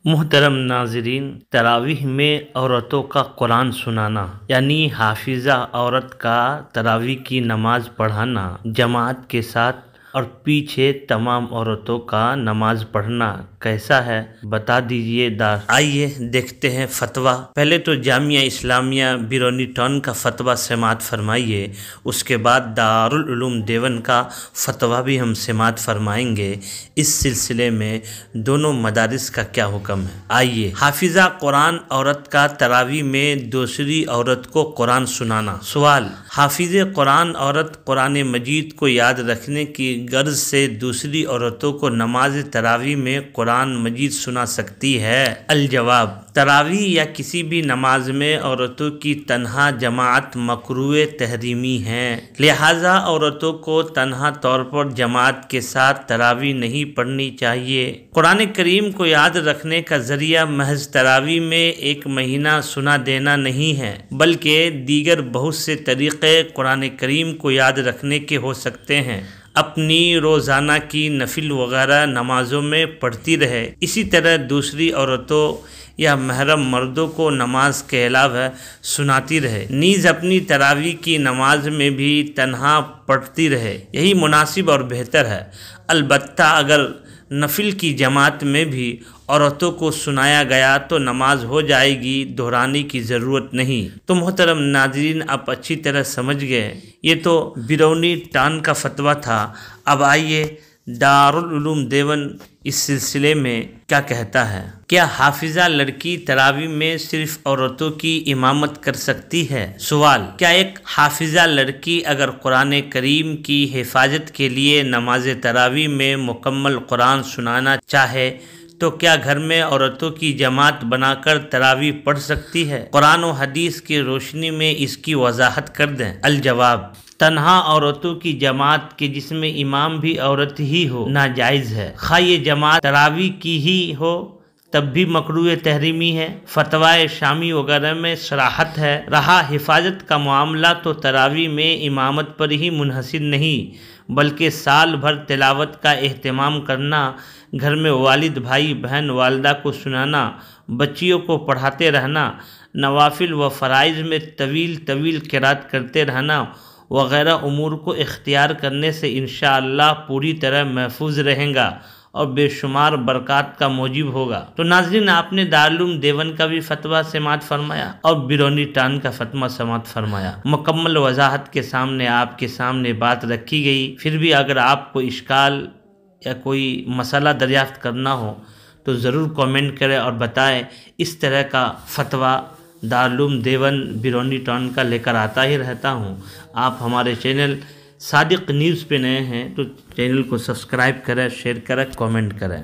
محترم ناظرین، تراویح میں عورتوں کا قرآن سنانا یعنی حافظہ عورت کا تراویح کی نماز پڑھانا جماعت کے ساتھ اور پیچھے تمام عورتوں کا نماز پڑھنا کیسا ہے بتا دیجئے آئیے دیکھتے ہیں فتویٰ۔ پہلے تو جامعہ اسلامیہ بیرونی ٹاؤن کا فتویٰ سماعت فرمائیے، اس کے بعد دارالعلوم دیوبند کا فتویٰ بھی ہم سماعت فرمائیں گے۔ اس سلسلے میں دونوں مدارس کا کیا حکم ہے، آئیے۔ حافظہ قرآن عورت کا تراویح میں دوسری عورت کو قرآن سنانا۔ سوال: حافظ قرآن عورت قرآن مجید کو یاد رکھنے کی غرض سے دوسری عورتوں کو نماز تراویح میں قرآن مجید سنا سکتی ہے؟ الجواب: تراویح یا کسی بھی نماز میں عورتوں کی تنہا جماعت مکروہ تحریمی ہے، لہٰذا عورتوں کو تنہا طور پر جماعت کے ساتھ تراویح نہیں پڑھنی چاہیے۔ قرآن کریم کو یاد رکھنے کا ذریعہ محض تراویح میں ایک مہینہ سنا دینا نہیں ہے، بلکہ دیگر بہت سے طریقے قرآن کریم کو یاد رکھنے کے ہو سکتے ہیں۔ اپنی روزانہ کی نفل وغیرہ نمازوں میں پڑھتی رہے، اسی طرح دوسری عورتوں یا محرم مردوں کو نماز کے علاوہ سناتی رہے، نیز اپنی تراویح کی نماز میں بھی تنہا پڑھتی رہے، یہی مناسب اور بہتر ہے۔ البتہ اگر نفل کی جماعت میں بھی عورتوں کو سنایا گیا تو نماز ہو جائے گی، دہرانے کی ضرورت نہیں۔ تو محترم ناظرین، آپ اچھی طرح سمجھ گئے، یہ تو بیرونی ٹاؤن کا فتویٰ تھا۔ اب آئیے دارالعلوم دیوبند اس سلسلے میں کیا کہتا ہے۔ کیا حافظہ لڑکی تراویح میں صرف عورتوں کی امامت کر سکتی ہے؟ سوال: کیا ایک حافظہ لڑکی اگر قرآن کریم کی حفاظت کے لیے نماز تراویح میں مکمل قرآن سنانا چاہے تو کیا گھر میں عورتوں کی جماعت بنا کر تراویح پڑھ سکتی ہے؟ قرآن و حدیث کی روشنی میں اس کی وضاحت کر دیں۔ الجواب: تنہا عورتوں کی جماعت کے جس میں امام بھی عورت ہی ہو ناجائز ہے، خواہ یہ جماعت تراویح کی ہی ہو تب بھی مکروہ تحریمی ہے۔ فتویٰ شامی وغیرہ میں صراحت ہے۔ رہا حفاظت کا معاملہ تو تراویح میں امامت پر ہی منحصر نہیں، بلکہ سال بھر تلاوت کا اہتمام کرنا، گھر میں والد، بھائی، بہن، والدہ کو سنانا، بچیوں کو پڑھاتے رہنا، نوافل و فرائض میں طویل قرات کرتے رہنا وغیرہ امور کو اختیار کرنے سے انشاءاللہ پوری طرح محفوظ رہیں گا اور بے شمار برکات کا موجب ہوگا۔ تو ناظرین، آپ نے دارالعلوم دیوبند کا بھی فتویٰ سماعت فرمایا اور بیرونی ٹاؤن کا فتویٰ سماعت فرمایا۔ مکمل وضاحت کے سامنے آپ کے سامنے بات رکھی گئی۔ پھر بھی اگر آپ کو اشکال یا کوئی مسئلہ دریافت کرنا ہو تو ضرور کامنٹ کریں اور بتائیں۔ اس طرح کا فتویٰ دارالعلوم دیوبند بیرونی ٹاؤن کا لے کر آتا ہی رہتا ہوں۔ آپ ہمارے چینل صادق نیوز پہ نئے ہیں تو چینل کو سبسکرائب کریں، شیئر کریں، کامنٹ کریں۔